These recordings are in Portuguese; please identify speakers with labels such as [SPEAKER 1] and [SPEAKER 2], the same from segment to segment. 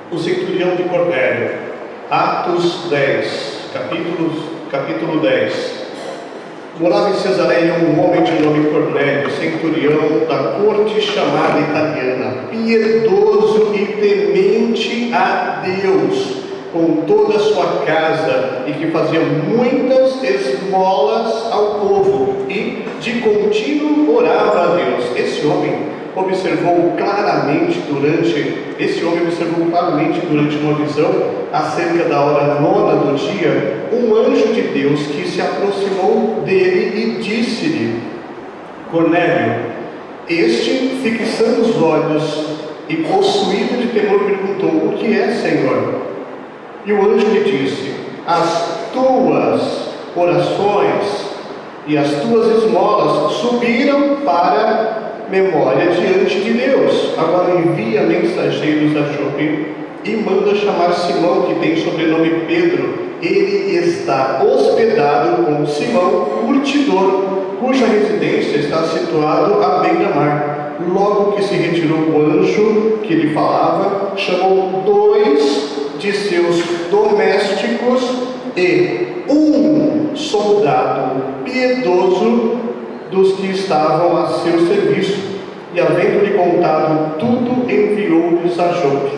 [SPEAKER 1] O centurião de Cornélio. Atos 10, capítulo 10. Morava em Cesareia um homem de nome Cornélio, centurião da corte chamada italiana, piedoso e temente a Deus, com toda a sua casa, e que fazia muitas esmolas ao povo, e de contínuo orava a Deus. Esse homem observou claramente durante uma visão, acerca da hora 9 do dia, um anjo de Deus que se aproximou dele e disse-lhe: Cornélio. Este, fixando os olhos e possuído de temor, perguntou: O que é, Senhor? E o anjo lhe disse: As tuas orações e as tuas esmolas subiram para memória diante de Deus. Agora envia mensageiros a Jope e manda chamar Simão, que tem sobrenome Pedro. Ele está hospedado com Simão, curtidor, cuja residência está situada à beira-mar. Logo que se retirou o anjo que lhe falava, chamou 2 de seus domésticos e um soldado piedoso dos que estavam a seu serviço, e havendo-lhe contado tudo, enviou-lhes a Jope.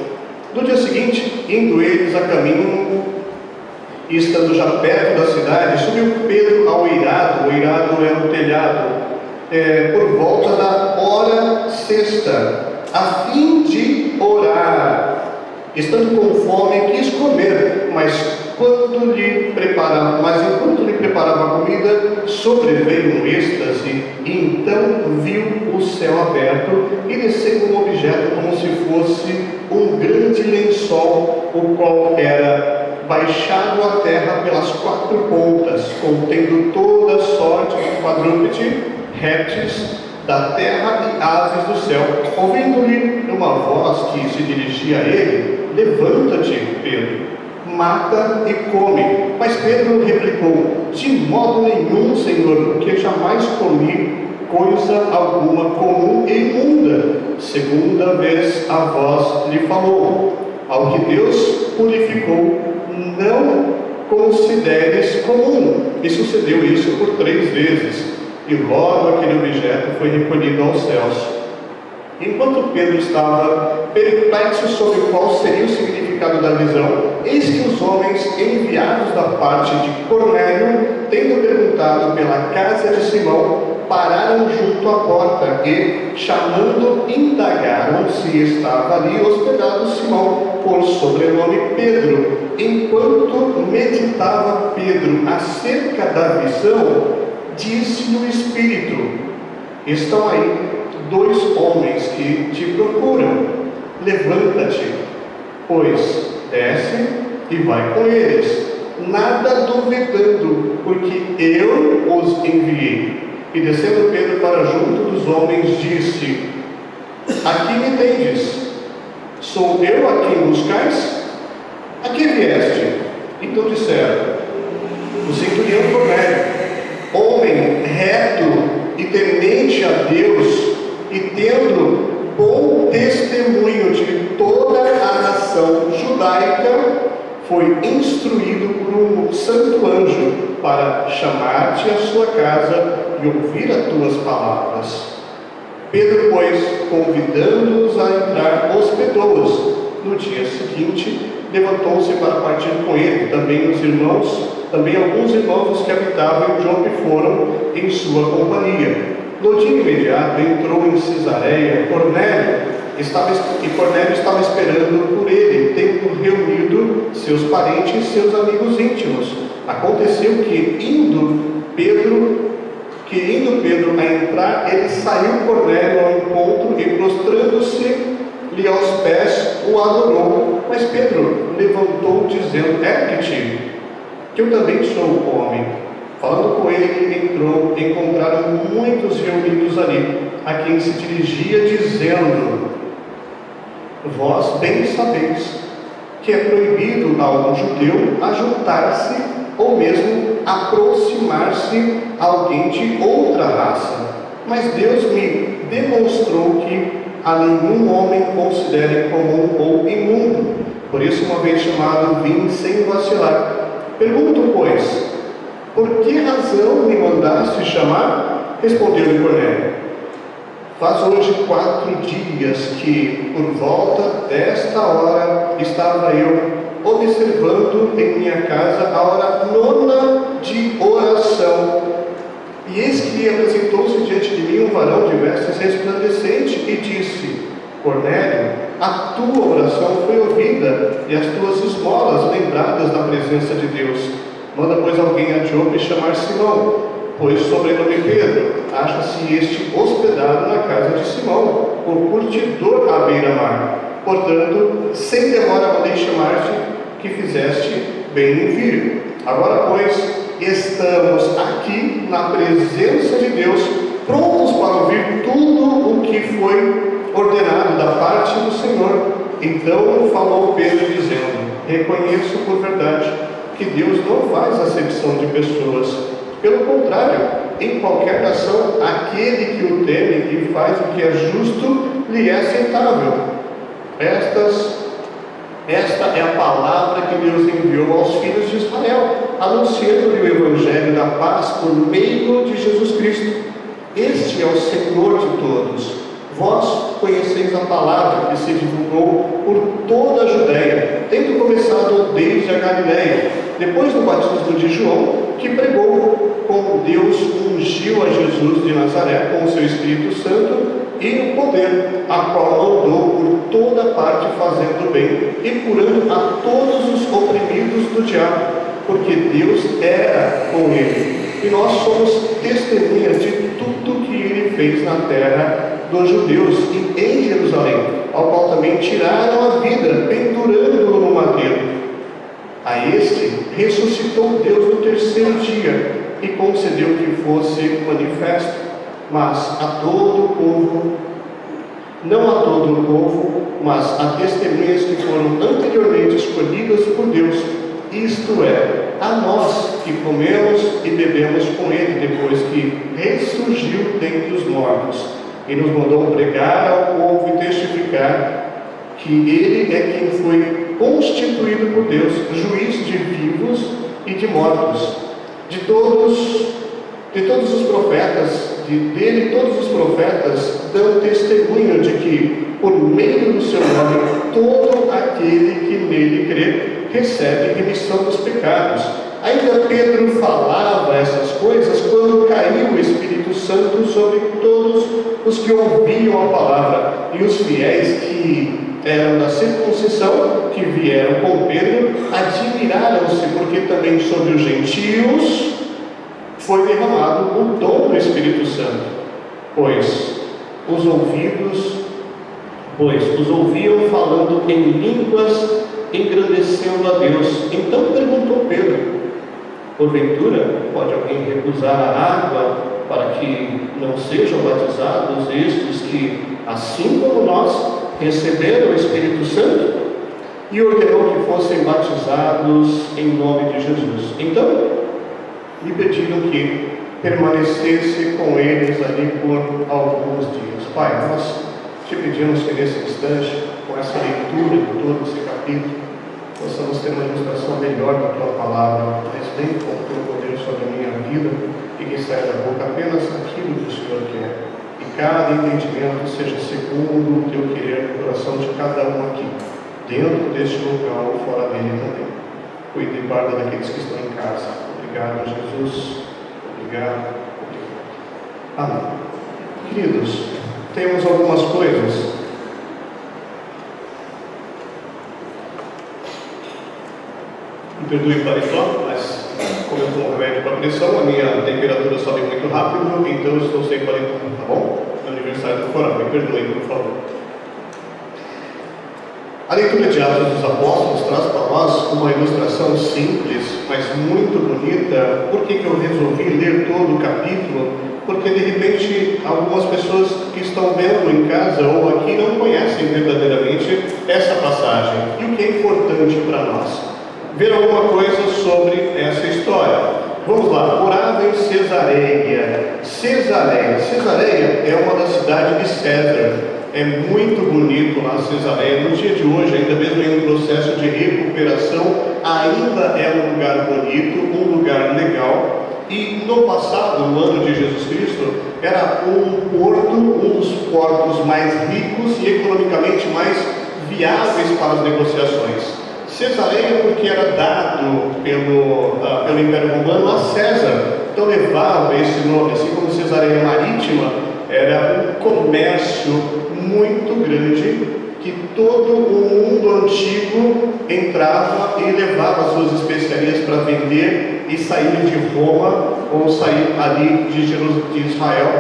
[SPEAKER 1] No dia seguinte, indo eles a caminho, e estando já perto da cidade, subiu Pedro ao eirado. O eirado era o telhado, por volta da hora sexta, a fim de orar. Estando com fome, quis comer, mas enquanto lhe preparava a comida, sobreveio um êxtase, e então viu o céu aberto, e descendo um objeto como se fosse um grande lençol, o qual era baixado à terra pelas 4 pontas, contendo toda sorte de quadrúpede, répteis da terra e aves do céu. Ouvindo-lhe uma voz que se dirigia a ele: Levanta-te, Pedro, mata e come. Mas Pedro replicou: De modo nenhum, Senhor, porque jamais comi coisa alguma comum e imunda. Segunda vez a voz lhe falou: Ao que Deus purificou, não consideres comum. E sucedeu isso por 3 vezes. E logo aquele objeto foi recolhido aos céus. Enquanto Pedro estava perplexo sobre qual seria o significado da visão, eis que os homens enviados da parte de Cornélio, tendo perguntado pela casa de Simão, pararam junto à porta e, chamando, indagaram se estava ali hospedado Simão, por sobrenome Pedro. Enquanto meditava Pedro acerca da visão, disse-lhe o Espírito: Estão aí 2 homens que te procuram. Levanta-te, pois, desce e vai com eles, nada duvidando, porque eu os enviei. E descendo Pedro para junto dos homens, disse: Aqui me tendes, sou eu a quem buscais? A que vieste? Então disseram: O centurião Cornélio, homem reto e temente a Deus, e tendo bom testemunho de toda a nação judaica, foi instruído por um santo anjo para chamar-te à sua casa e ouvir as tuas palavras. Pedro, pois, convidando-os a entrar, hospedou-os. No dia seguinte, levantou-se para partir com ele. Também alguns irmãos que habitavam em Jope foram em sua companhia. No dia imediato entrou em Cesareia Cornélio, e Cornélio estava esperando por ele, tendo reunido seus parentes e seus amigos íntimos. Aconteceu que, indo Pedro a entrar, ele saiu Cornélio ao encontro e, prostrando-se-lhe aos pés, o adorou. Mas Pedro levantou, dizendo: Ergue-te, que eu também sou homem. Falando com ele, encontraram muitos reunidos ali, a quem se dirigia, dizendo: Vós bem sabeis que é proibido a um judeu ajuntar-se ou mesmo aproximar-se a alguém de outra raça. Mas Deus me demonstrou que a nenhum homem considere comum ou imundo, Por isso, uma vez chamado, vim sem vacilar. Pergunto, pois, por que razão me mandaste chamar? Respondeu-lhe Cornélio: faz hoje 4 dias que, por volta desta hora, estava eu observando em minha casa a hora 9ª de oração. E eis que apresentou-se diante de mim um varão de vestes resplandecente e disse: Cornélio, a tua oração foi ouvida e as tuas esmolas lembradas na presença de Deus. Manda, pois, alguém a Jope chamar Simão, pois sobrenome Pedro. Acha-se este hospedado na casa de Simão, o curtidor à beira-mar. Portanto, sem demora mandei chamar-te, que fizeste bem em vir. Agora, pois, estamos aqui na presença de Deus, prontos para ouvir tudo o que foi ordenado da parte do Senhor. Então falou Pedro, dizendo: reconheço por verdade que Deus não faz acepção de pessoas. Pelo contrário, em qualquer nação, aquele que o teme e faz o que é justo, lhe é aceitável. Esta é a palavra que Deus enviou aos filhos de Israel, anunciando-lhe o Evangelho da paz por meio de Jesus Cristo. Este é o Senhor de todos. Vós conheceis a palavra que se divulgou por toda a Judéia, tendo começado desde a Galiléia, depois do batismo de João, que pregou como Deus ungiu a Jesus de Nazaré com o seu Espírito Santo e o poder, a qual mandou por toda parte fazendo bem e curando a todos os oprimidos do diabo, porque Deus era com ele. E nós somos testemunhas de tudo que ele fez na terra dos judeus e em Jerusalém, ao qual também tiraram a vida, pendurando-o no madeiro. A este ressuscitou Deus no 3º dia e concedeu que fosse manifesto, mas a todo o povo, não a todo o povo, mas a testemunhas que foram anteriormente escolhidas por Deus, isto é, a nós que comemos e bebemos com ele depois que ressurgiu dentre os mortos, e nos mandou pregar ao povo e testificar que ele é quem foi constituído por Deus, juiz de vivos e de mortos. De todos os profetas, dele todos os profetas dão testemunho de que, por meio do seu nome, todo aquele que nele crê recebe remissão dos pecados. Ainda Pedro falava essas coisas quando caiu o Espírito Santo sobre todos os que ouviam a palavra, e os fiéis que eram da circuncisão, que vieram com Pedro, admiraram-se, porque também sobre os gentios foi derramado o dom do Espírito Santo, pois os ouviam falando em línguas, engrandecendo a Deus. Então perguntou Pedro: porventura pode alguém recusar a água para que não sejam batizados estes que, assim como nós, receberam o Espírito Santo? E ordenou que fossem batizados em nome de Jesus. Então lhe pediram que permanecesse com eles ali por alguns dias. Pai, nós te pedimos que nesse instante, com essa leitura de todo esse capítulo, possamos ter uma ilustração melhor da tua palavra, mas bem com o teu poder sobre a minha vida, e que saia da boca apenas aquilo que o Senhor quer, e cada entendimento seja segundo o teu querer no coração de cada um aqui, dentro deste lugar ou fora dele também. Cuide e guarda daqueles que estão em casa. Obrigado, Jesus. Obrigado. Amém. Queridos, temos algumas coisas. Me perdoe o paletó, mas como eu tomo remédio para pressão, a minha temperatura sobe muito rápido, então eu estou sem paletó, tá bom? No aniversário do coral, me perdoe, por favor. A leitura de Atos dos Apóstolos traz para nós uma ilustração simples, mas muito bonita. Por que eu resolvi ler todo o capítulo? Porque de repente algumas pessoas que estão vendo em casa ou aqui não conhecem verdadeiramente essa passagem. E o que é importante para nós? Ver alguma coisa sobre essa história. vamos lá, morava em Cesareia. Cesareia é uma da cidade de César. É muito bonito lá Cesareia. No dia de hoje, ainda mesmo em um processo de recuperação, ainda é um lugar bonito, um lugar legal. E no passado, no ano de Jesus Cristo, era um porto, um dos portos mais ricos e economicamente mais viáveis para as negociações. Cesareia porque era dado pelo Império Romano a César, então levava esse nome, assim como Cesareia Marítima, era um comércio muito grande, que todo o mundo antigo entrava e levava suas especiarias para vender e sair de Roma ou sair ali de Israel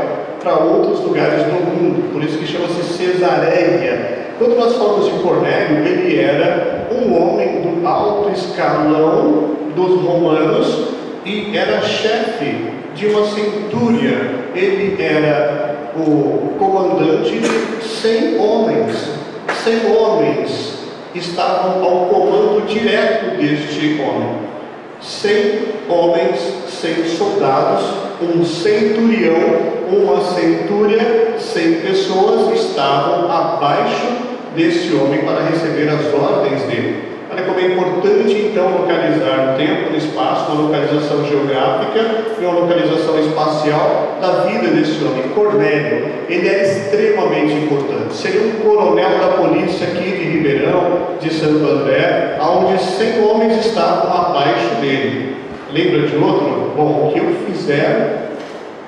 [SPEAKER 1] para outros lugares do mundo, por isso que chama-se Cesareia. Quando nós falamos de Cornélio, ele era um homem do alto escalão dos romanos e era chefe de uma centúria. Ele era o comandante de 100 homens. 100 homens estavam ao comando direto deste homem. 100 homens, 100 soldados, um centurião, uma centúria, 100 pessoas estavam abaixo desse homem para receber as ordens dele. Olha como é importante então localizar o tempo, o espaço, uma localização geográfica e uma localização espacial da vida desse homem. Cornélio, ele era extremamente importante. Seria um coronel da polícia aqui de Ribeirão, de Santo André, onde 100 homens estavam abaixo dele. Lembra de outro? Bom, o que eu fizer,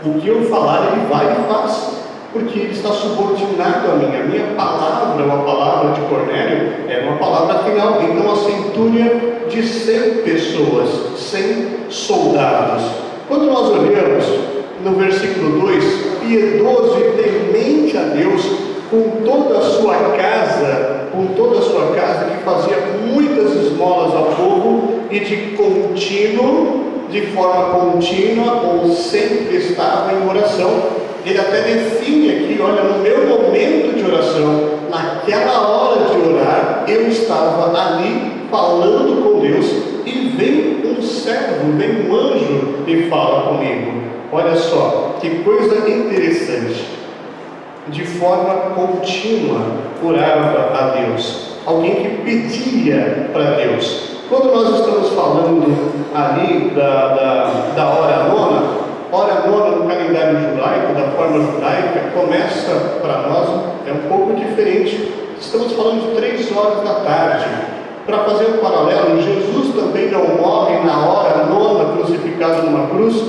[SPEAKER 1] o que eu falar, ele vai e faz, porque ele está subordinado a mim. A minha palavra, uma palavra de Cornélio, é uma palavra final. Então a centúria de 100 pessoas, 100 soldados. Quando nós olhamos no versículo 2, piedoso e temente a Deus, com toda a sua casa, que fazia muitas esmolas ao povo, e de forma contínua, ou sempre estava em oração. Ele até define aqui, olha, no meu momento de oração, naquela hora de orar, eu estava ali falando com Deus, e vem um servo, vem um anjo e fala comigo. Olha só, que coisa interessante. De forma contínua, orava a Deus. Alguém que pedia para Deus. Quando nós estamos falando ali da hora nona no calendário judaico, da forma judaica, começa para nós, é um pouco diferente. Estamos falando de 3 horas da tarde. Para fazer um paralelo, Jesus também não morre na hora nona crucificado numa cruz,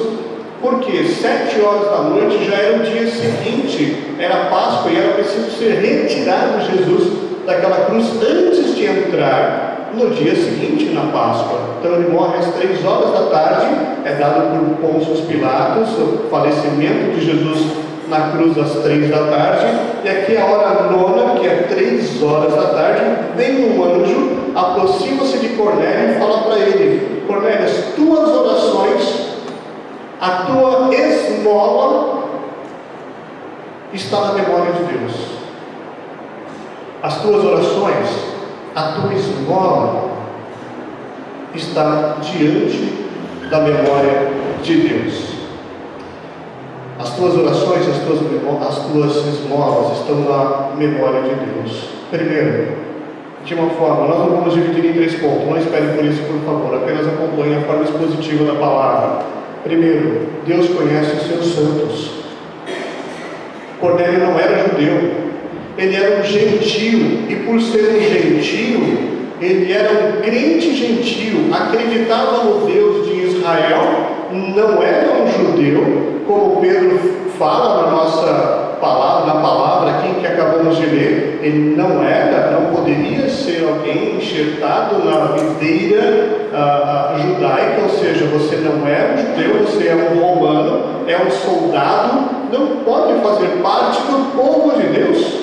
[SPEAKER 1] porque 7 horas da noite já era o dia seguinte, era Páscoa, e era preciso ser retirado Jesus daquela cruz antes de entrar no dia seguinte na Páscoa. Então ele morre às 3 horas da tarde, é dado por Pôncio Pilatos, o falecimento de Jesus na cruz às 3 da tarde, e aqui a hora nona, que é 3 horas da tarde, vem um anjo, aproxima-se de Cornélio e fala para ele: Cornélio, as tuas orações, a tua esmola está na memória de Deus. As tuas orações, a tua esmola está diante da memória de Deus. As tuas orações, as tuas esmolas estão na memória de Deus. Primeiro, de uma forma, nós não vamos dividir em 3 pontos, não espere por isso, por favor, apenas acompanhe a forma expositiva da palavra. Primeiro, Deus conhece os seus santos. Cornélio não era judeu, ele era um gentio, e por ser um gentio, ele era um crente gentio, acreditava no Deus de Israel, não era um judeu, como Pedro fala na nossa palavra, na palavra aqui que acabamos de ler. Ele não poderia ser alguém enxertado na videira judaica, ou seja, você não é um judeu, você é um romano, é um soldado, não pode fazer parte do povo de Deus.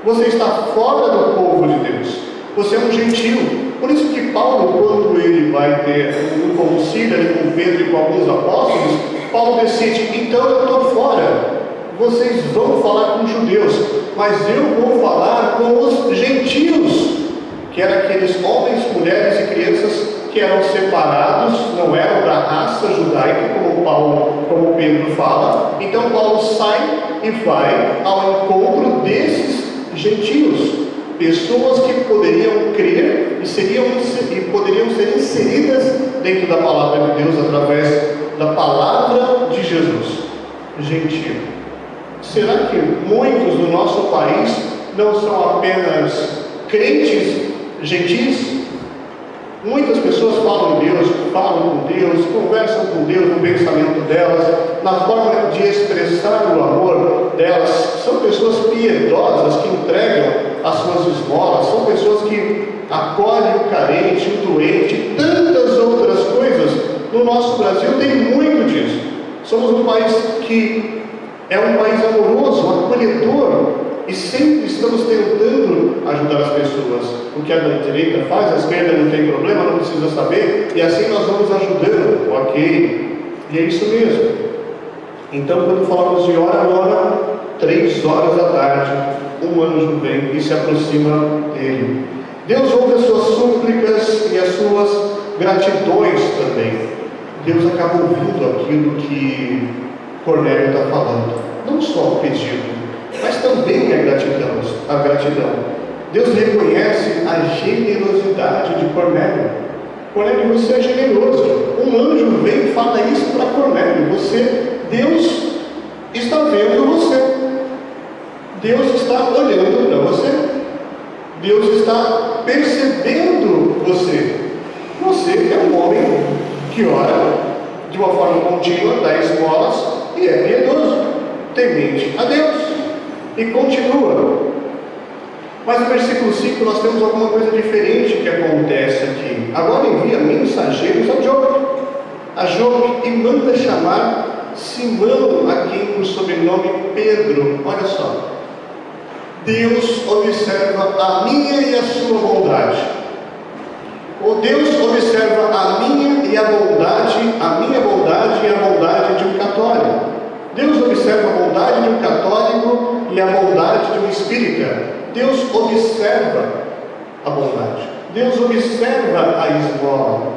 [SPEAKER 1] Você está fora do povo de Deus. Você é um gentio. Por isso que Paulo, quando ele vai ter um concílio ali com Pedro e com alguns apóstolos, Paulo decide: então eu estou fora. Vocês vão falar com os judeus, mas eu vou falar com os gentios, que eram aqueles homens, mulheres e crianças que eram separados, não eram da raça judaica, como Pedro fala. Então Paulo sai e vai ao encontro desses gentios, pessoas que poderiam crer e poderiam ser inseridas dentro da palavra de Deus através da palavra de Jesus. Gentio. Será que muitos do nosso país não são apenas crentes gentis? Muitas pessoas falam de Deus, falam com Deus, conversam com Deus no pensamento delas, na forma de expressar o amor delas. São pessoas piedosas que entregam as suas esmolas, são pessoas que acolhem o carente, o doente, tantas outras coisas. No nosso Brasil tem muito disso. Somos um país que é um país amoroso, acolhedor, e sempre estamos tentando ajudar as pessoas. O que a direita faz, a esquerda não tem problema, não precisa saber, e assim nós vamos ajudando, ok? E é isso mesmo. Então, quando falamos de hora, 3 horas da tarde, um anjo vem e se aproxima dele. Deus ouve as suas súplicas e as suas gratidões também. Deus acaba ouvindo aquilo que Cornélio está falando, não só o pedido, mas também a gratidão. Deus reconhece a generosidade de Cornélio. Cornélio, você é generoso. Um anjo vem e fala isso para Cornélio. Deus está vendo você. Deus está olhando para você. Deus está percebendo você. Você é um homem que ora de uma forma contínua, dá esmolas e é piedoso, temente a Deus. E continua. Mas no versículo 5 nós temos alguma coisa diferente que acontece aqui. Agora envia mensageiros a Jope e manda chamar Simão, a quem por sobrenome Pedro. Olha só. Deus observa a minha e a sua bondade. O Deus observa a minha e a minha bondade e a bondade de um católico. Deus observa a bondade de um católico e a bondade de um espírita. Deus observa a bondade. Deus observa a esmola.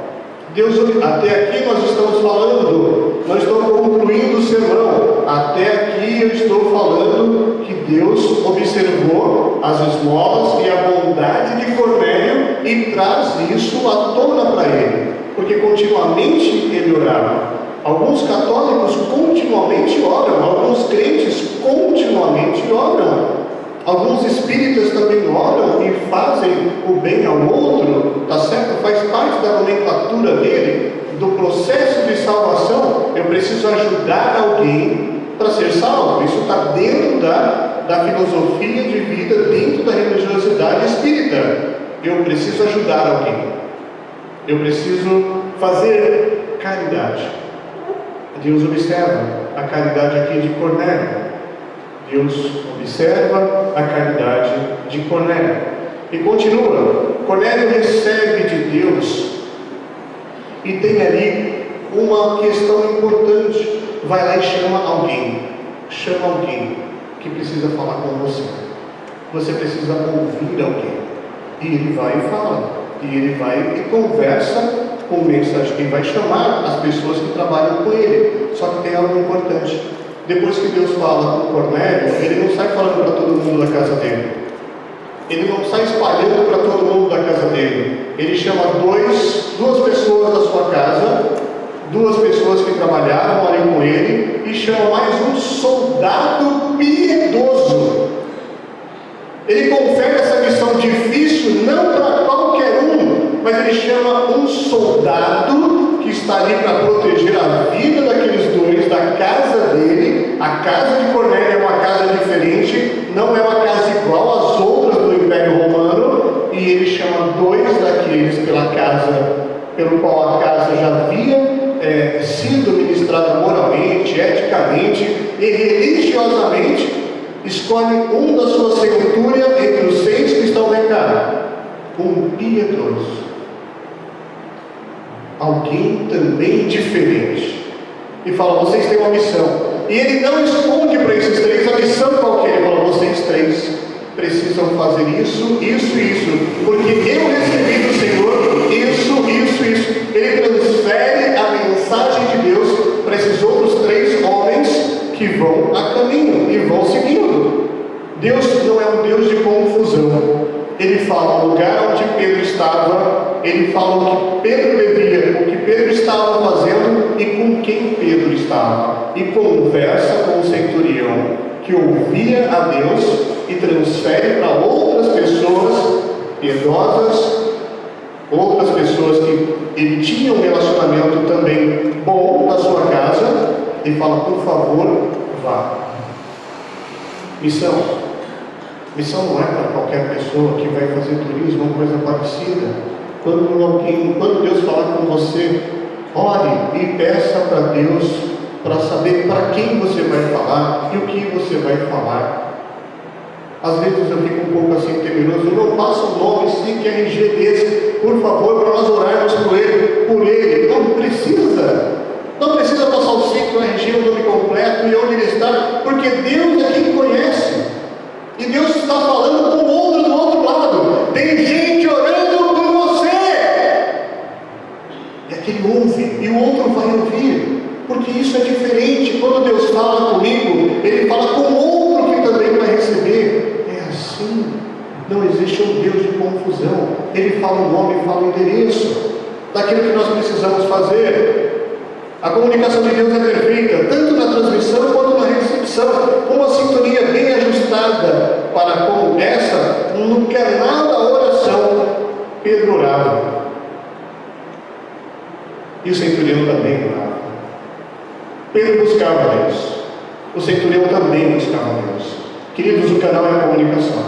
[SPEAKER 1] Até aqui nós estamos falando, nós estamos concluindo o sermão. Até aqui eu estou falando que Deus observou as esmolas e a bondade de Cornélio e traz isso à tona para ele, porque continuamente ele orava. Alguns católicos continuamente oram, alguns crentes continuamente oram, alguns espíritas também oram e fazem o bem ao outro, tá certo? Faz parte da nomenclatura dele, do processo de salvação. Eu preciso ajudar alguém para ser salvo. Isso está dentro da filosofia de vida, dentro da religiosidade espírita. Eu preciso ajudar alguém, eu preciso fazer caridade. Deus observa a caridade aqui de Cornélio. Deus observa a caridade de Cornélio. E continua. Cornélio recebe de Deus e tem ali uma questão importante. Vai lá e chama alguém. Chama alguém que precisa falar com você. Você precisa ouvir alguém. E ele vai e fala. E ele vai e conversa com o mensageiro. Ele vai chamar as pessoas que trabalham com ele. Só que tem algo importante. Depois que Deus fala com Cornélio, ele não sai falando para todo mundo da casa dele. Ele não sai espalhando para todo mundo da casa dele. Ele chama duas pessoas da sua casa, 2 pessoas que trabalhavam ali com ele, e chama mais um soldado piedoso. Ele confere essa missão difícil não para qualquer um, mas ele chama um soldado que está ali para proteger a vida daqueles 2, da casa dele. A casa de Cornélio é uma casa diferente, não é uma casa igual às outras do Império Romano, e ele chama 2 daqueles pelo qual a casa já havia sido ministrada moralmente, eticamente e religiosamente. Escolhe um da sua centúria entre os 6 que estão lá em casa, um piedoso, alguém também diferente, e fala: vocês têm uma missão. E ele não esconde para esses 3 a missão qualquer. Ele fala: vocês 3 precisam fazer isso, isso e isso, porque eu recebi do Senhor isso, isso, isso. Deus não é um Deus de confusão. Ele fala o lugar onde Pedro estava, ele fala o que Pedro devia, o que Pedro estava fazendo e com quem Pedro estava. E conversa com o centurião, que ouvia a Deus e transfere para outras pessoas piedosas, outras pessoas que ele tinha um relacionamento também bom na sua casa, e fala: por favor, vá. Missão não é para qualquer pessoa que vai fazer turismo ou coisa parecida. Quando Deus falar com você, ore e peça para Deus para saber para quem você vai falar e o que você vai falar. Às vezes eu fico um pouco assim temeroso. Não passa o nome, sim, que RG desse, por favor, para nós orarmos por ele. Não precisa passar o ciclo, RG, o nome completo e onde ele está, porque Deus é quem conhece. E Deus está falando com o outro do outro lado. Tem gente orando por você. E aquele ouve, e o outro vai ouvir. Porque isso é diferente. Quando Deus fala comigo, Ele fala com o outro que também vai receber. É assim. Não existe um Deus de confusão. Ele fala o nome, fala o endereço daquilo que nós precisamos fazer. A comunicação de Deus é perfeita, tanto na transmissão quanto na recepção. Uma sintonia bem ajustada para como essa, no canal da oração, Pedro orava. E o centurião também orava. Pedro buscava Deus. O centurião também buscava Deus. Queridos, o canal é a comunicação.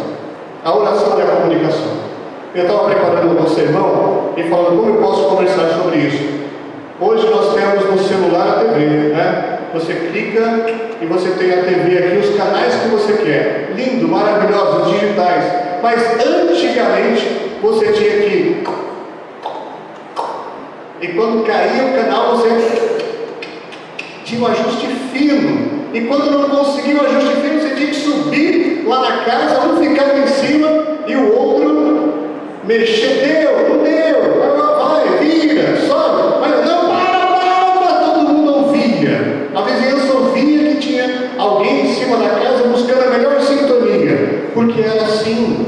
[SPEAKER 1] A oração é a comunicação. Eu estava preparando um sermão e falando como eu posso conversar sobre isso. Hoje nós temos no celular a TV, né? Você clica e você tem a TV aqui, os canais que você quer. Lindo, maravilhoso, digitais. Mas antigamente você tinha que... E quando caía o canal você tinha um ajuste fino. E quando não conseguia o ajuste fino, você tinha que subir lá na casa, um ficava em cima e o outro mexer. Deu, não deu, vai, vira, sobe, mas não, para, todo mundo ouvia. A vizinhança ouvia que tinha alguém em cima da casa buscando a melhor sintonia, porque era assim.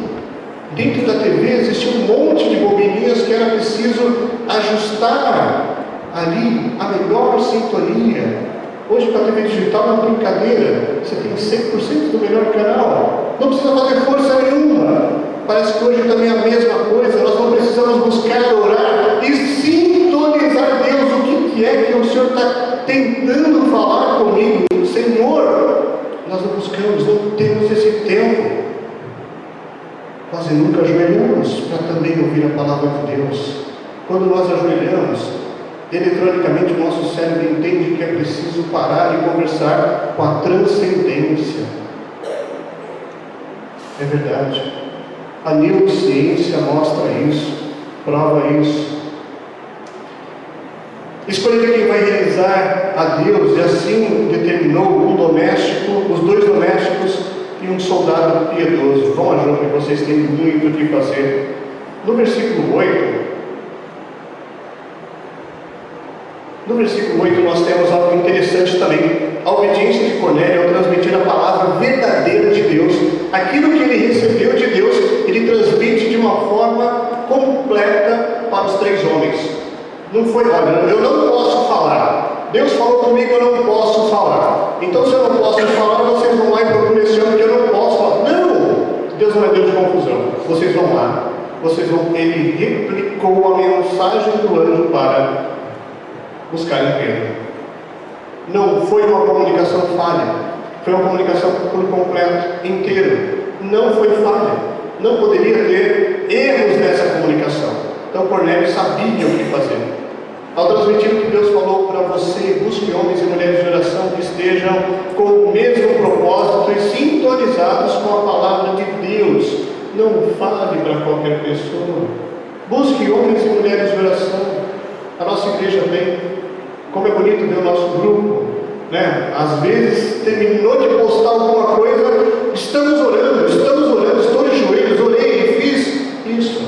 [SPEAKER 1] Dentro da TV existia um monte de bobininhas que era preciso ajustar ali a melhor sintonia. Hoje, com a TV digital, é uma brincadeira. Você tem 100% do melhor canal. Não precisa fazer força nenhuma. Parece que hoje também é a mesma coisa. Nós não precisamos buscar orar e sintonizar Deus. O que é que o Senhor está tentando falar comigo? Senhor, nós não buscamos, não temos esse tempo. Quase nunca ajoelhamos para também ouvir a palavra de Deus. Quando nós ajoelhamos, eletronicamente o nosso cérebro entende que é preciso parar e conversar com a transcendência. É verdade. A neurociência mostra isso, prova isso. Escolher quem vai realizar a Deus, e assim determinou um doméstico, os dois domésticos e um soldado piedoso. Vão a João, vocês têm muito o que fazer. No versículo 8, nós temos algo interessante também. A obediência de Cornélio ao transmitir a palavra verdadeira de Deus, aquilo que ele recebeu de Deus, ele transmite de uma forma completa para os três homens. Não foi, olha, eu não posso falar. Deus falou comigo, eu não posso falar. Então, se eu não posso falar, vocês vão lá e procuram esse homem que eu não posso falar. Não! Deus não é Deus de confusão. Vocês vão lá. Ele replicou a mensagem do anjo para buscar em Pedro. Não foi uma comunicação falha, foi uma comunicação por completo, inteiro. Não foi falha, não poderia ter erros nessa comunicação. Então Cornélio sabia o que fazer. Ao transmitir o que Deus falou para você, busque homens e mulheres de oração que estejam com o mesmo propósito e sintonizados com a palavra de Deus. Não fale para qualquer pessoa. Busque homens e mulheres de oração. A nossa igreja tem. Como é bonito ver o nosso grupo, né? Às vezes terminou de postar alguma coisa, estamos orando, estou de joelhos, orei e fiz isso.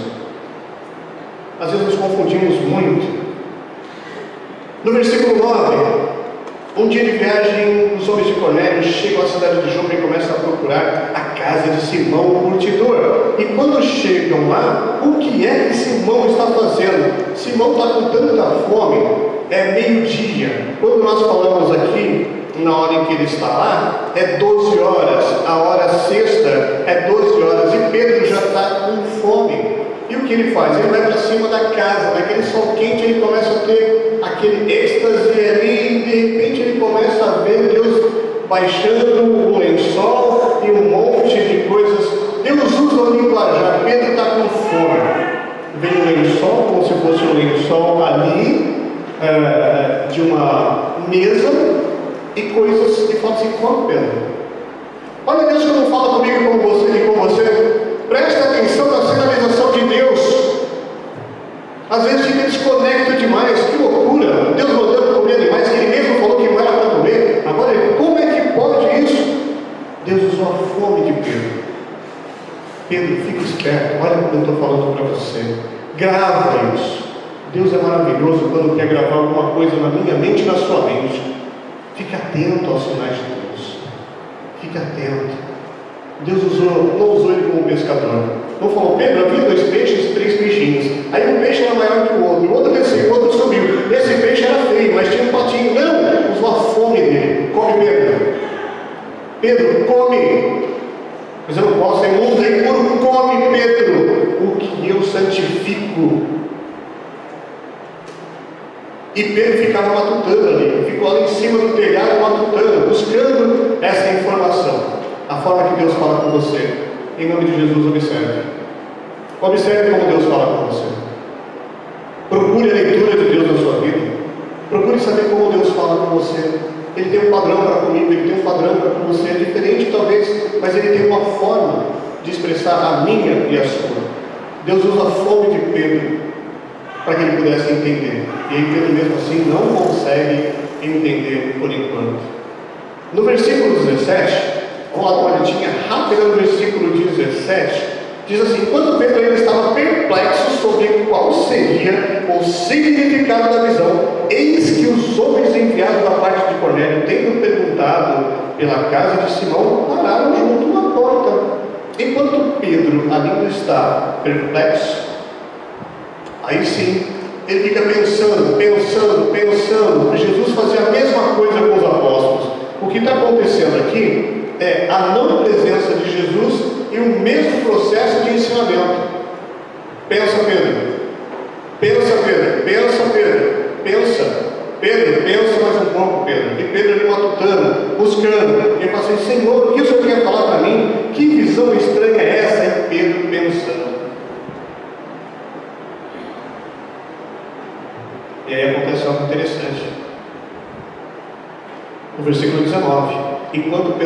[SPEAKER 1] Às vezes nos confundimos muito. No versículo 9, um dia de viagem, os homens de Cornélio chegam à cidade de Jope e começam a procurar a casa de Simão o curtidor. E quando chegam lá, o que é que Simão está fazendo? Simão está com tanta fome, é meio-dia. Quando nós falamos aqui, na hora em que ele está lá, é 12 horas, a hora sexta é 12 horas, e Pedro já está com fome. E o que ele faz? Ele vai para cima da casa, naquele sol quente, ele começa a ter aquele êxtase ali, e de repente ele começa a ver Deus baixando o lençol e um monte de coisas. Deus usa o linguajar. Pedro está com fome. Vem o lençol, como se fosse um lençol ali, de uma mesa, e coisas que falam assim: come, Pedro. Olha Deus como fala comigo e com você. Presta atenção na sinalização de Deus. Às vezes fica desconecto demais. Que loucura! Deus mandando comer animais que ele mesmo falou que não era para comer. Agora, como é que pode isso? Deus usou a fome de Pedro. Pedro, fica esperto. Olha como eu estou falando para você. Grava isso. Deus é maravilhoso quando quer gravar alguma coisa na minha mente e na sua mente. Fique atento aos sinais de Deus. Fique atento. Deus não usou ele como pescador. Não falou: Pedro, havia 2 peixes e 3 peixinhos. Aí um peixe era maior que o outro desceu, o outro subiu. Esse peixe era feio, mas tinha um patinho. Não, usou a fome dele. Come, Pedro. Pedro, come. Mas eu não posso, é mundo e impuro. Come, Pedro, o que eu santifico. E Pedro ficava matutando ali, ficou ali em cima do telhado matutando, buscando essa informação. A forma que Deus fala com você. Em nome de Jesus, observe. Observe como Deus fala com você. Procure a leitura de Deus na sua vida. Procure saber como Deus fala com você. Ele tem um padrão para comigo, ele tem um padrão para com você. É diferente talvez, mas ele tem uma forma de expressar a minha e a sua. Deus usa a fome de Pedro para que ele pudesse entender. E aí Pedro mesmo assim não consegue entender por enquanto. No versículo 17, vamos lá com uma olhadinha rápida no versículo 17, diz assim: enquanto Pedro ainda estava perplexo sobre qual seria o significado da visão, eis que os homens enviados da parte de Cornélio, tendo perguntado pela casa de Simão, pararam junto à porta. Enquanto Pedro ainda está perplexo, aí sim, ele fica pensando. Jesus fazia a mesma coisa com os apóstolos. O que está acontecendo aqui é a não presença de Jesus e o mesmo processo de ensinamento. Pensa, Pedro. Pedro, pensa mais um pouco, Pedro. E Pedro ali matutando, buscando. Ele fala assim: Senhor, o que o Senhor quer falar para mim? Que visão estranha é essa? E Pedro pensando. E aí acontece algo interessante. No versículo 19: enquanto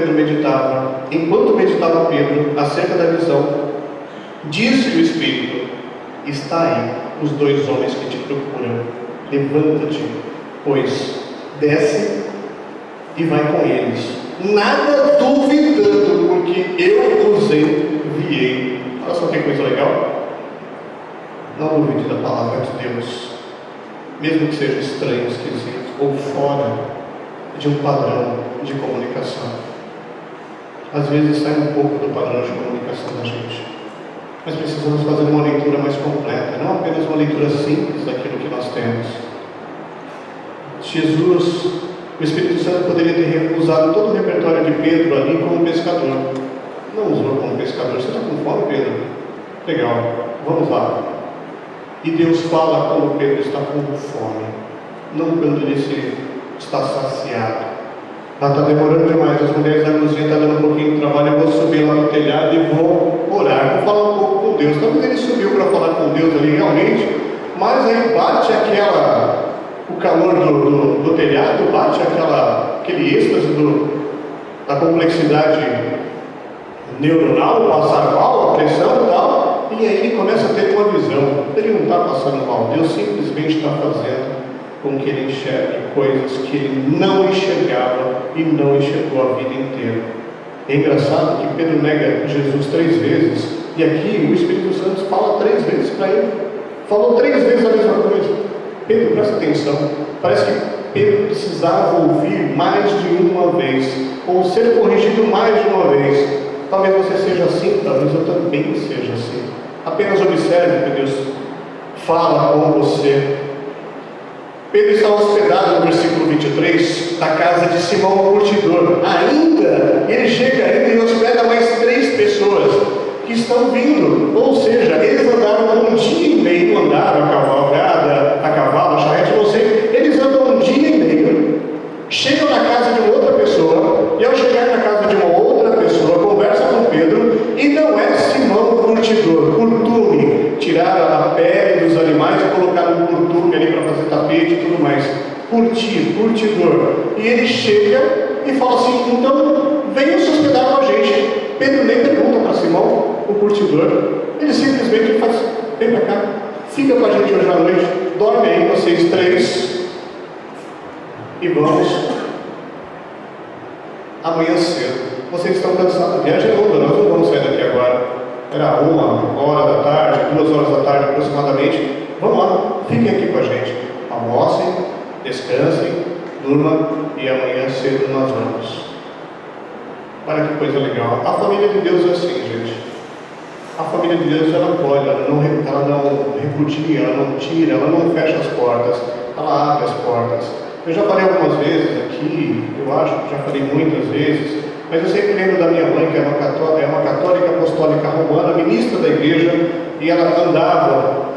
[SPEAKER 1] meditava Pedro acerca da visão, disse o Espírito: está aí os 2 homens que te procuram. Levanta-te, pois, desce e vai com eles, nada duvidando, porque eu os enviei. Olha só que coisa legal. Não duvide da palavra de Deus, mesmo que seja estranho, esquisito ou fora de um padrão de comunicação. Às vezes sai um pouco do padrão de comunicação da gente, mas precisamos fazer uma leitura mais completa, não apenas uma leitura simples daquilo que nós temos. Jesus, o Espírito Santo poderia ter usado todo o repertório de Pedro ali como pescador. Não usou como pescador. Você está com fome, Pedro? Legal, vamos lá. E Deus fala quando Pedro está com fome, não quando ele está saciado. Está demorando demais, as mulheres da cozinha estão dando um pouquinho de trabalho. Eu vou subir lá no telhado e vou orar, vou falar um pouco com Deus. Talvez ele subiu para falar com Deus ali realmente, mas aí bate o calor do telhado, bate aquele êxtase da complexidade neuronal, passar mal, a pressão e tal, e aí ele começa a ter uma visão. Ele não está passando mal, Deus simplesmente está fazendo com que ele enxergue coisas que ele não enxergava e não enxergou a vida inteira. É engraçado que Pedro nega Jesus 3 vezes, e aqui o Espírito Santo fala 3 vezes para ele. Falou 3 vezes a mesma coisa. Pedro, presta atenção. Parece que Pedro precisava ouvir mais de uma vez, ou ser corrigido mais de uma vez. Talvez você seja assim, talvez eu também seja assim. Apenas observe que Deus fala com você. Pedro está hospedado no versículo 23, na casa de Simão o curtidor. Ele chega ainda e hospeda mais 3 pessoas que estão vindo. Ou seja, eles andaram um dia e meio, andaram a cavalo, a charrete, não sei. Eles andam um dia e meio, chegam na casa de uma outra pessoa, e ao chegar na casa de uma outra pessoa, conversa com Pedro, e não é Simão o curtidor, curtume. Tiraram a pele dos animais e colocaram um curtume ali para fazer tapete e tudo mais. Curtidor. E ele chega e fala assim: então venham se hospedar com a gente. Pedro nem pergunta para Simão, o curtidor. Ele simplesmente faz: vem para cá, fica com a gente hoje à noite, dorme aí vocês 3 e vamos amanhã cedo. Vocês estão cansados, a viagem é longa, nós não vamos sair daqui agora. Era 1h da tarde, 2h da tarde aproximadamente. Vamos lá, fiquem aqui com a gente, almocem, descansem, durmam e amanhã cedo nós vamos. Olha que coisa legal. A família de Deus é assim, gente. A família de Deus, ela pode, ela não repudia, ela não tira, ela não fecha as portas, ela abre as portas. Eu já falei algumas vezes aqui, eu acho que já falei muitas vezes, mas eu sempre lembro da minha mãe, que é uma católica apostólica romana, ministra da igreja, e ela andava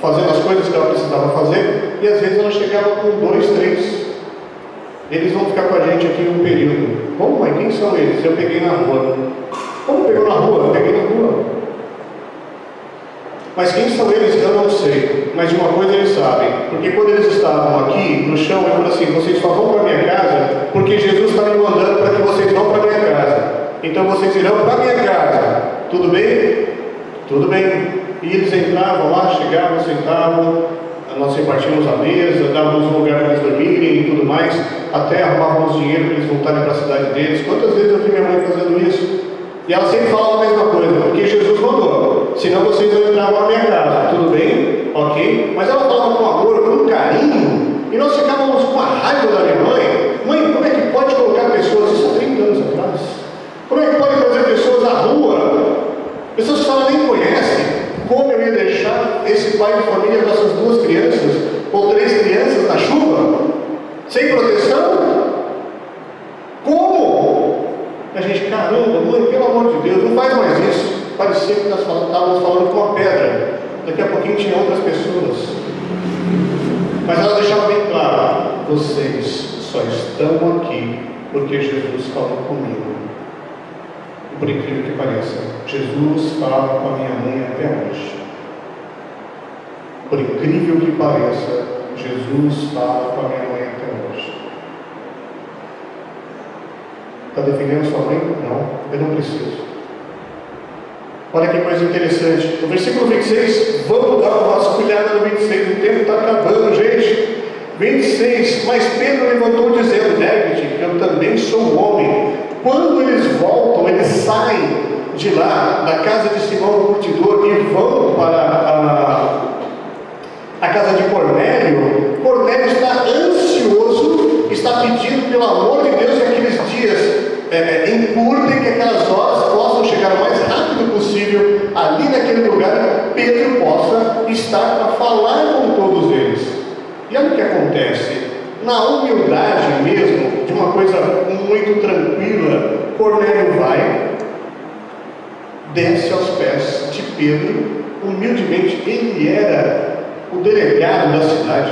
[SPEAKER 1] fazendo as coisas que ela precisava fazer, e às vezes ela chegava com 2, 3. Eles vão ficar com a gente aqui um período. Como, mãe? Quem são eles? Eu peguei na rua. Como pegou na rua? Eu peguei na rua. Mas quem são eles eu não sei. Mas de uma coisa eles sabem. Porque quando eles estavam aqui no chão, eu falei assim: vocês só vão para minha casa porque Jesus está me mandando para que vocês vão para minha casa. Então vocês irão para minha casa. Tudo bem? Tudo bem. E eles entravam lá, chegavam, sentavam, nós repartíamos a mesa, dávamos um lugar para eles dormirem e tudo mais, até arrumávamos dinheiro para eles voltarem para a cidade deles. Quantas vezes eu vi minha mãe fazendo isso? E ela sempre falava a mesma coisa: porque Jesus mandou, senão vocês não entravam na minha casa. Tudo bem? Ok? Mas ela falava com amor, com carinho, e nós ficávamos com a raiva da minha mãe. Mãe, como é que pode colocar pessoas, isso há 30 anos atrás, como é que pode trazer pessoas à rua, pessoas que ela nem conhece? Como eu ia deixar esse pai de família com essas 2 crianças, ou 3 crianças na chuva, sem proteção? Como? A gente: caramba, mãe, pelo amor de Deus, não faz mais isso. Parecia que nós estávamos falando com uma pedra. Daqui a pouquinho tinha outras pessoas. Mas ela deixava bem claro: vocês só estão aqui porque Jesus falou comigo. E por incrível que pareça, Jesus fala com a minha mãe até hoje. Por incrível que pareça, Jesus fala com a minha mãe até hoje. Está defendendo sua mãe? Não, eu não preciso. Olha que coisa interessante. No versículo 26, vamos dar uma vasculhada no 26, o tempo está acabando, gente. 26, mas Pedro levantou dizendo: negue-te, eu também sou homem. Quando eles voltam, eles saem de lá, da casa de Simão o curtidor, e vão para a casa de Cornélio. Cornélio está ansioso, está pedindo pelo amor de Deus que aqueles dias encurtem, que aquelas horas possam chegar o mais rápido possível ali naquele lugar, Pedro possa estar para falar com todos eles. E olha o que acontece. Na humildade mesmo, de uma coisa muito tranquila, Cornélio vai, desce aos pés de Pedro, humildemente. Ele era o delegado da cidade.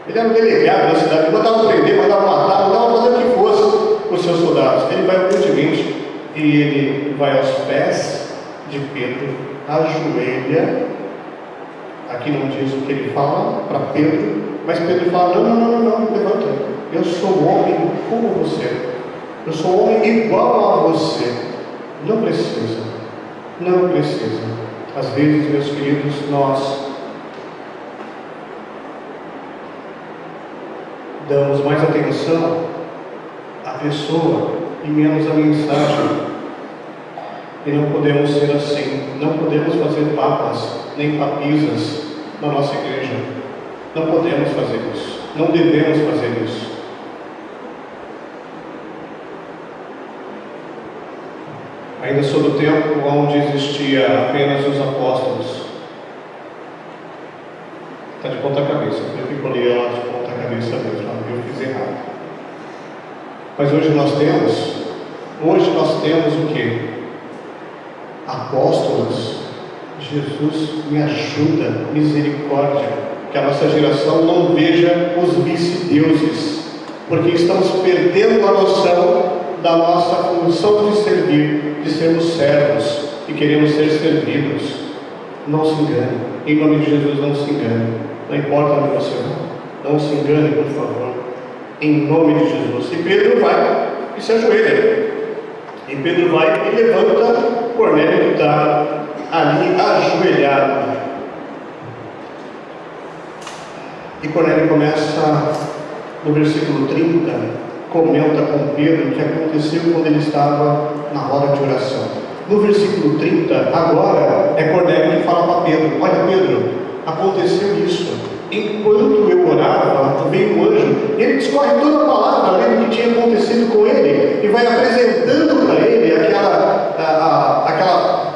[SPEAKER 1] Ele era o delegado da cidade. Ele mandava prender, mandava matar, mandava fazer o que fosse os seus soldados. Ele vai humildemente e ele vai aos pés de Pedro, ajoelha. Aqui não diz o que ele fala para Pedro, mas Pedro fala: não, levanta. Eu sou homem como você. Eu sou homem igual a você. Não precisa. Às vezes, meus queridos, nós damos mais atenção à pessoa e menos à mensagem. E não podemos ser assim. Não podemos fazer papas nem papisas na nossa igreja. Não podemos fazer isso. Não devemos fazer isso. ainda sob o tempo onde existia apenas os apóstolos. Está de ponta cabeça, eu que colei ela de ponta cabeça mesmo, eu fiz errado. Mas hoje nós temos o quê? Apóstolos. Jesus, me ajuda, misericórdia, que a nossa geração não veja os vice-deuses, porque estamos perdendo a noção da nossa função de servir, de sermos servos e queremos ser servidos. Não se engane, em nome de Jesus, não se engane, não importa onde você vai, não se engane, por favor, em nome de Jesus. E Pedro vai e se ajoelha, e Pedro vai e levanta Cornélio, que está ali ajoelhado. E Cornélio começa, no versículo 30, comenta com Pedro o que aconteceu quando ele estava na roda de oração. No versículo 30, agora é Cornélio que fala para Pedro: olha, Pedro, aconteceu isso. Enquanto eu orava, veio um anjo, e ele discorre toda a palavra ali do que tinha acontecido com ele, e vai apresentando para ele aquela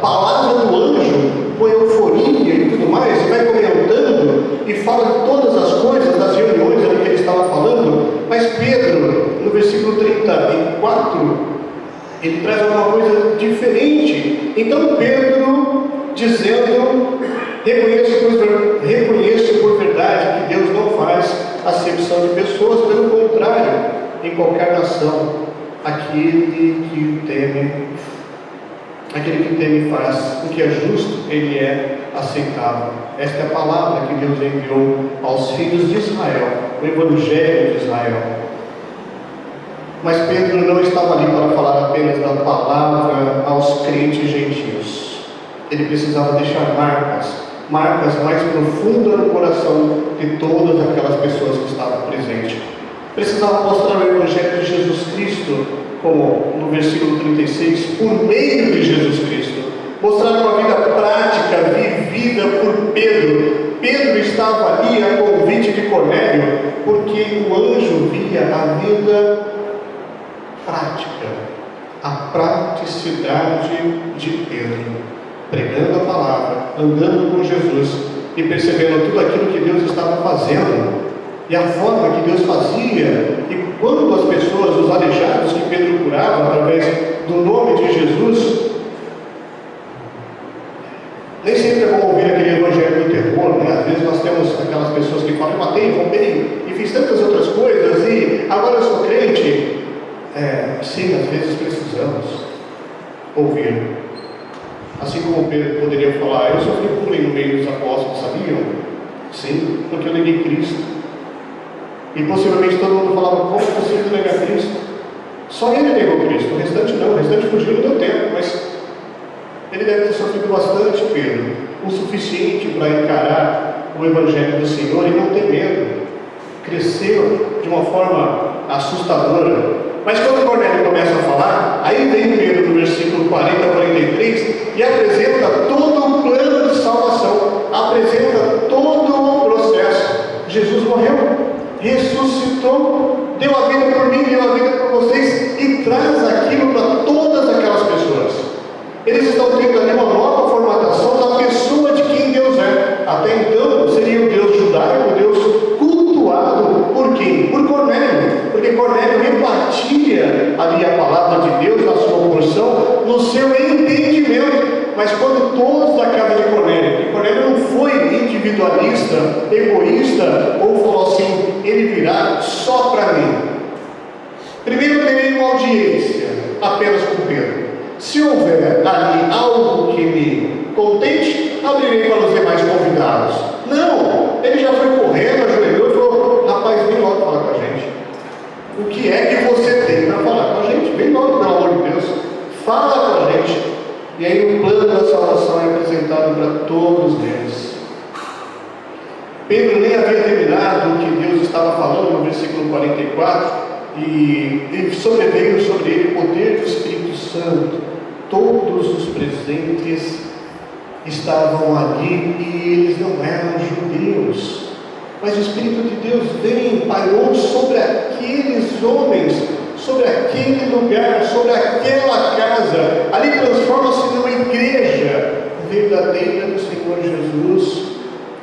[SPEAKER 1] palavra do anjo, com euforia e tudo mais, e vai comentando, e fala de todas as coisas, das reuniões ali que ele estava falando. Mas Pedro, no versículo 34, ele traz alguma coisa diferente. Então Pedro, dizendo: reconheço por verdade que Deus não faz acepção de pessoas, pelo contrário, em qualquer nação, aquele que teme faz o que é justo, ele é aceitável. Esta é a palavra que Deus enviou aos filhos de Israel, o Evangelho de Israel. Mas Pedro não estava ali para falar apenas da palavra aos crentes gentios. Ele precisava deixar marcas mais profundas no coração de todas aquelas pessoas que estavam presentes. Precisava mostrar o Evangelho de Jesus Cristo, como no versículo 36, por meio de Jesus Cristo. Mostrar uma vida prática, vivida por Pedro. Pedro estava ali a convite de Cornélio, porque o anjo via a vida prática, a praticidade de Pedro, pregando a palavra, andando com Jesus e percebendo tudo aquilo que Deus estava fazendo e a forma que Deus fazia, e quando as pessoas, os aleijados que Pedro curava através do nome de Jesus. Nem sempre é bom ouvir aquele evangelho do terror, né? Às vezes nós temos aquelas pessoas que falam: eu matei, roubei e fiz tantas outras coisas e agora eu sou crente. Sim, às vezes precisamos ouvir. Assim como Pedro poderia falar: eu sofri bullying no meio dos apóstolos, sabiam? Sim, porque eu neguei Cristo. E possivelmente todo mundo falava: como é possível negar Cristo? Só ele negou Cristo, o restante não, o restante fugiu, não deu tempo, mas ele deve ter sofrido bastante, Pedro, o suficiente para encarar o Evangelho do Senhor e não ter medo. Cresceu de uma forma assustadora. Mas quando Cornélio começa a falar, aí vem Pedro no versículo 40 a 43 e apresenta todo o plano de salvação, apresenta todo o processo. Jesus morreu, ressuscitou, deu a vida por mim, deu a vida por vocês, e traz aquilo para todas aquelas pessoas. Eles estão tendo ali uma nova formatação da pessoa de quem Deus é. Até então seria o Deus judaico, o Deus cultuado por quem? Por Cornélio, porque Cornélio repartia ali a palavra de Deus na sua porção, no seu entendimento. Mas quando todos da casa de Cornélio, e Cornélio não foi individualista, egoísta, ou falou assim: ele virá só para mim. Primeiro eu terei uma audiência apenas com Pedro. Se houver ali algo que me contente, abrirei para os demais convidados. Não, ele já foi correndo, ajoelhou e falou: rapaz, vem logo falar com a gente. O que é que você tem para falar com a gente? Vem logo, pelo amor de Deus, fala com a gente. E aí o plano da salvação é apresentado para todos eles. Pedro nem havia terminado o que Deus estava falando no versículo 44, e sobreveio sobre ele o poder do Espírito Santo. Todos os presentes estavam ali e eles não eram judeus, mas o Espírito de Deus veio e pairou sobre aqueles homens, sobre aquele lugar, sobre aquela casa. Ali transforma-se numa igreja verdadeira do Senhor Jesus,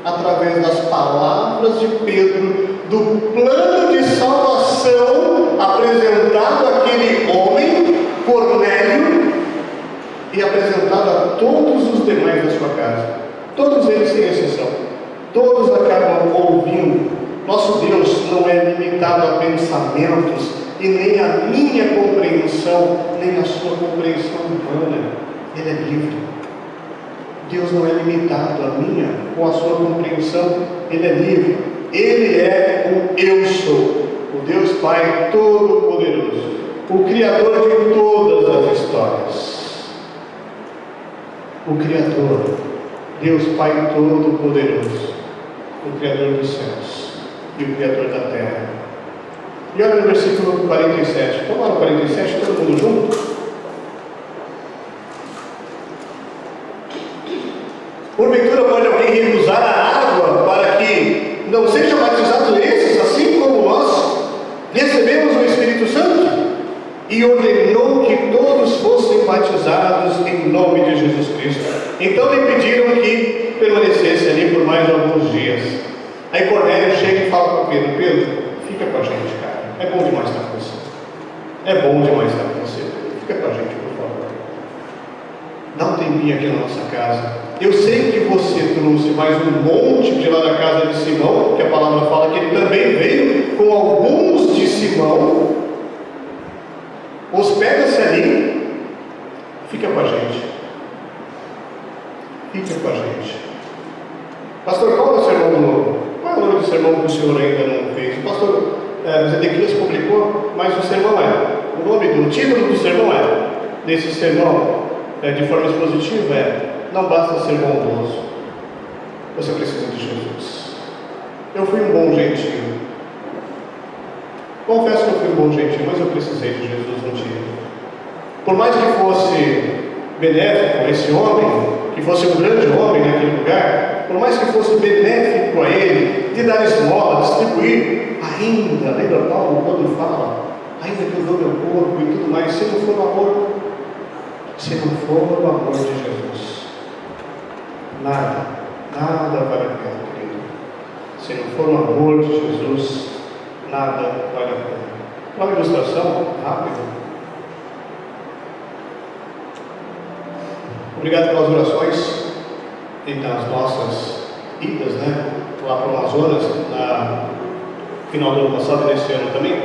[SPEAKER 1] através das palavras de Pedro, do plano de salvação apresentado àquele homem, Cornélio, e apresentado a todos os demais da sua casa. Todos eles sem exceção. Todos acabam ouvindo. Nosso Deus não é limitado a pensamentos, e nem a minha compreensão, nem a sua compreensão humana. Ele é livre. Deus não é limitado a minha ou a sua compreensão. Ele é livre. Ele é o Eu Sou, o Deus Pai Todo-Poderoso, o Criador de todas as histórias. O Criador, Deus Pai Todo-Poderoso, o Criador dos céus e o Criador da terra. E olha no versículo 47. Vamos lá no 47, todo mundo junto? Porventura pode alguém recusar a água para que não sejam batizados esses, assim como nós recebemos o Espírito Santo? E ordenou que todos fossem batizados em nome de Jesus Cristo. Então lhe pediram que permanecesse ali por mais alguns dias. Aí Cornélio chega e fala para Pedro: Pedro, fica com a gente, cara. É bom demais estar com você. É bom demais estar com você. Fica com a gente, por favor. Dá um tempinho aqui na nossa casa. Eu sei que você trouxe mais um monte de lá da casa de Simão, que a palavra fala que ele também veio com alguns de Simão. Hospeda-se ali. Fica com a gente. Fica com a gente. Pastor, qual é o sermão do novo? Qual é o nome do sermão que o senhor ainda não fez? O pastor Zedequias publicou, mas o sermão o título do sermão nesse sermão, de forma expositiva, não basta ser bondoso, você precisa de Jesus. Eu fui um bom gentio. Confesso que eu fui um bom gentio, mas eu precisei de Jesus um dia. Por mais que fosse benéfico esse homem, que fosse um grande homem naquele lugar, por mais que fosse benéfico a ele, de dar esmola, distribuir, ainda, lembra Paulo quando fala, ainda que eu dou meu corpo e tudo mais, se não for o amor, de Jesus, nada vale a pena, querido. Se não for o amor de Jesus, nada vale a pena. Uma ilustração rápida. Obrigado pelas orações e nas nossas idas, lá para o Amazonas, no final do ano passado e nesse ano também.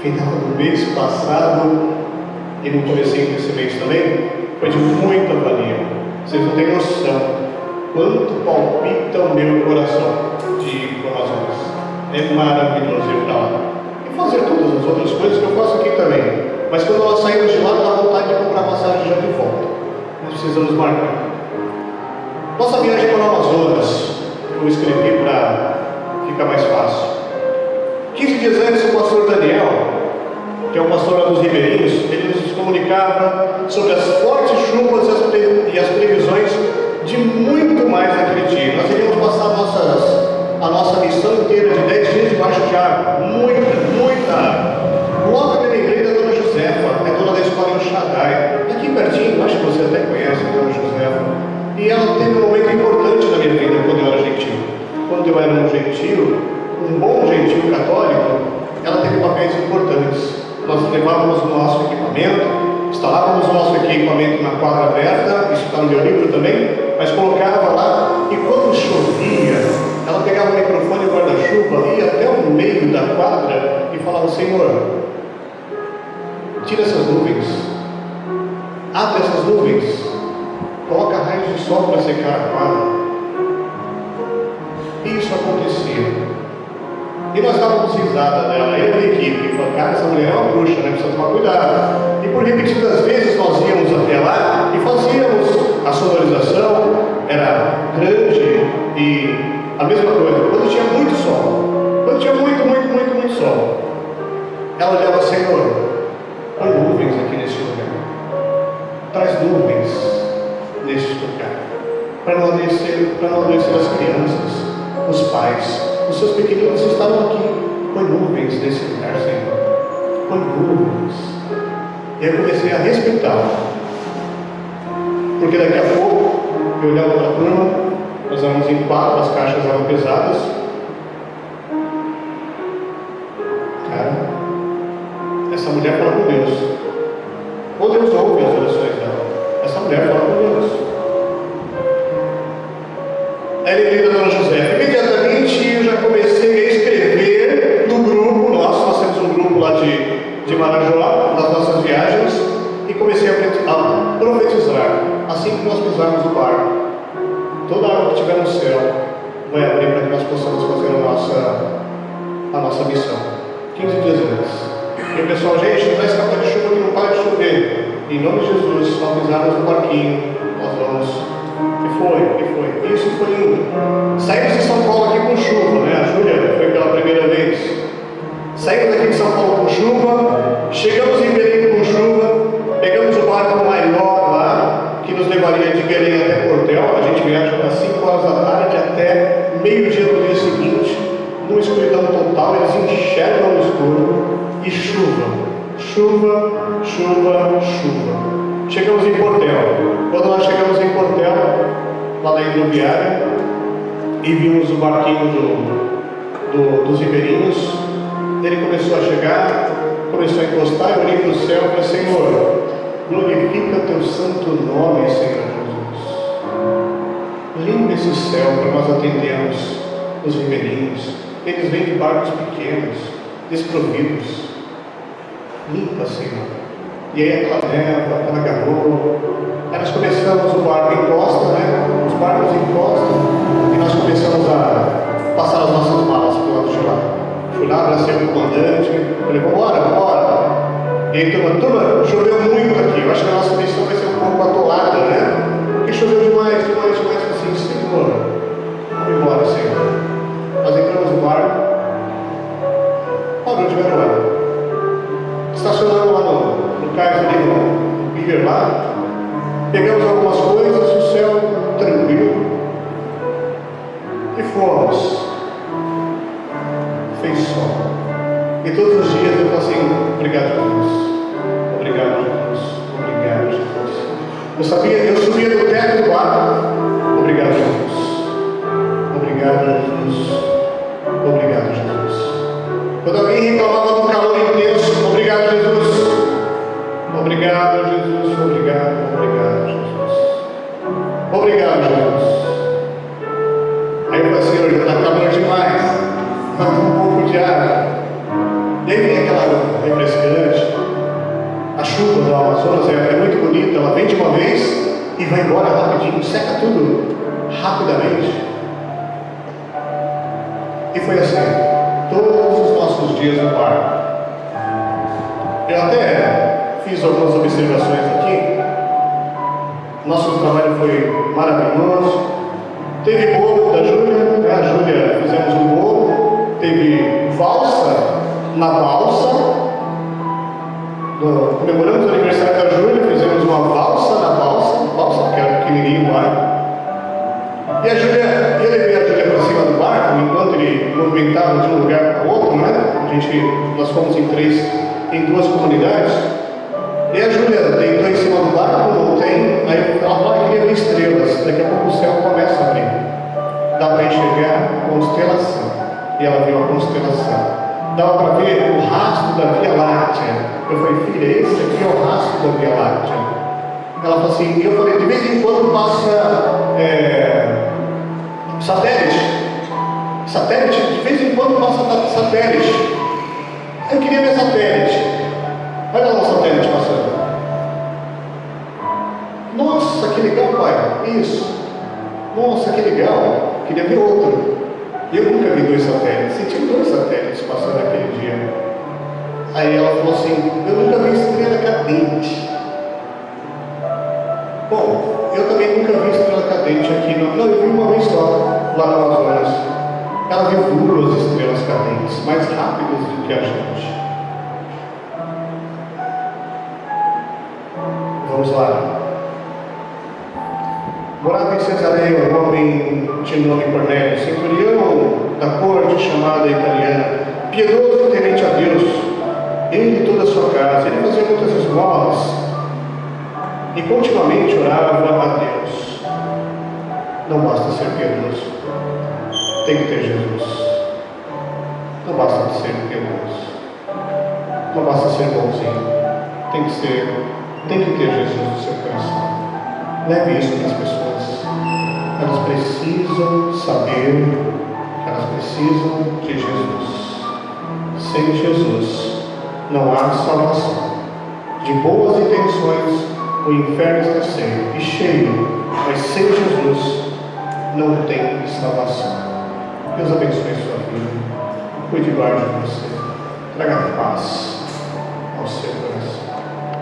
[SPEAKER 1] Final do mês passado e no comecinho desse mês também, foi de muita valia. Vocês não têm noção quanto palpita o meu coração de ir para o Amazonas. É maravilhoso ir para lá. E fazer todas as outras coisas que eu faço aqui também. Mas quando nós saímos de lá, dá vontade de comprar passagem já de volta. Nós precisamos marcar. Nossa viagem para o Amazonas, eu escrevi para ficar mais fácil. 15 dias antes, o pastor Daniel, que é o pastor lá dos ribeirinhos, ele nos comunicava sobre as fortes chuvas e as previsões de muito mais naquele dia. Nós iríamos passar a nossa missão inteira de 10 dias debaixo de água, muita água. Logo eu me lembrei da dona Josefa, é dona da escola em Shaddai, aqui pertinho, acho que você até conhece a dona Josefa. E ela teve um momento importante na minha vida quando eu era gentil. Quando eu era um gentil, um bom gentil católico, ela teve papéis importantes. Nós levávamos o nosso equipamento, instalávamos o nosso equipamento na quadra aberta, isso está no meu livro também, mas colocava lá, e quando chovia, ela pegava o microfone e o guarda-chuva, ia até o meio da quadra e falava: Senhor, tira essas nuvens, abre essas nuvens, coloca raios de sol para secar a quadra. E isso acontecia. E nós dávamos risada dela, eu e a equipe, e falamos: cara, essa mulher é uma bruxa, precisa tomar cuidado. E por repetidas vezes nós íamos até lá e fazíamos a sonorização, era grande e a mesma coisa. Quando tinha muito sol, quando tinha muito sol, ela olhava: Senhor, põe nuvens aqui nesse lugar, traz nuvens neste lugar, para não adoecer as crianças, os pais. Os seus pequeninos estavam aqui. Põe nuvens nesse lugar, Senhor. põe nuvens. E eu comecei a respeitar. Porque daqui a pouco, eu olhava para a turma, nós éramos em 4, as caixas eram pesadas. Cara, essa mulher fala com Deus. Ou Deus ouve as orações dela. Essa mulher fala com Deus. Aí ele liga a Dona José. Imediatamente eu já comecei a escrever no grupo nosso. Nós temos um grupo lá de Marajó, nas nossas viagens, e comecei a profetizar. Assim que nós pisarmos no barco, toda a água que tiver no céu vai abrir para que nós possamos fazer a nossa missão. 15 dias antes. E o pessoal, gente, não vai escapar de chuva que não para de chover. Em nome de Jesus, nós pisarmos no barquinho, nós vamos. E foi. Isso foi lindo. Saímos de São Paulo aqui com chuva, né? A Júlia foi pela primeira vez. Saímos daqui de São Paulo com chuva, chegamos em Belém com chuva, pegamos o barco maior lá, que nos levaria de Belém até Portel. A gente viaja das 5 horas da tarde até meio-dia do dia seguinte, numa escuridão total, eles enxergam no escuro, e chuva. Chegamos em Portel. Quando nós chegamos em Portel, lá na hidroviária, e vimos o barquinho dos ribeirinhos, ele começou a chegar, começou a encostar, eu olhei para o céu e falei: Senhor, glorifica teu santo nome, Senhor Jesus. Limpa esse céu para nós atendermos os ribeirinhos. Eles vêm de barcos pequenos, desprovidos. Limpa, Senhor. E aí aquela neva, aquela garoa. Aí nós começamos, o barco encosta, né? Os barcos encostam, e nós começamos a passar as nossas malas para o lado de lá. Fui lá, abracei o comandante, falei: vambora. E aí, turma, choveu muito aqui. Eu acho que a nossa missão vai ser um pouco atolada, né? Porque choveu demais. Assim, Senhor, vamos embora, Senhor. Nós entramos no barco, parou de garoar. Estacionamos lá no cais ali, no pier lá. Pegamos algumas coisas, o céu tranquilo. E fomos. Fez sol. E todos os dias eu falo assim: obrigado, Jesus. Obrigado, Jesus. Obrigado, Jesus. Eu subia do teto do barco. Obrigado, Jesus. Obrigado, Jesus. Obrigado, Jesus. Quando alguém reclamava do calor intenso: obrigado, Jesus. Obrigado, Jesus. Obrigado, Jesus. Obrigado, Jesus. Aí eu falei: Senhor, já está calor demais. Falta um pouco de água. E aí vem aquela água refrescante. A chuva do Amazonas é muito bonita. Ela vem de uma vez e vai embora rapidinho, seca tudo rapidamente. E foi assim todos os nossos dias no barco. Eu até fiz algumas observações aqui. Nosso trabalho foi maravilhoso. Teve bolo da Júlia, né? A Júlia, fizemos um bolo. Teve valsa na balsa. Comemoramos o aniversário da Júlia, fizemos uma valsa na balsa, que era pequenininho lá. E a Júlia, eu levei a Júlia para cima do barco, enquanto ele movimentava de um lugar para outro, né? Nós fomos em 2 comunidades. E a Júlia deitou em cima do barco, aí ela falou que queria ver estrelas. Daqui a pouco o céu começa a abrir. Dá para enxergar a constelação. E ela viu a constelação. Dava para ver o rastro da Via Láctea. Eu falei: filha, esse aqui é o rastro da Via Láctea. Ela falou assim, eu falei: de vez em quando passa satélite, de vez em quando passa satélite. Eu queria ver satélite. Olha lá o satélite passando. Nossa, que legal, pai. Isso. Nossa, que legal. Queria ver outro. Eu nunca vi 2 satélites. E tinha 2 satélites passando aquele dia. Aí ela falou assim: eu nunca vi estrela cadente. Bom, eu também nunca vi estrela cadente aqui. Não, eu vi uma vez só, lá no Amazonas. Ela viu 2 estrelas cadentes, mais rápidas do que a gente. Vamos lá. Morava em Cesareia um homem de nome Cornélio, centurião da corte chamada italiana, piedoso e temente a Deus, ele e toda a sua casa. Ele fazia muitas esmolas e continuamente orava a Deus. Não basta ser piedoso, tem que ter Jesus. Não basta ser piedoso, não basta ser bonzinho, tem que ter Jesus no seu coração. Leve isso para as pessoas. Elas precisam saber que elas precisam de Jesus. Sem Jesus não há salvação. De boas intenções o inferno está cheio, mas sem Jesus não tem salvação. Deus abençoe sua vida, cuide e guarde você, traga paz ao seu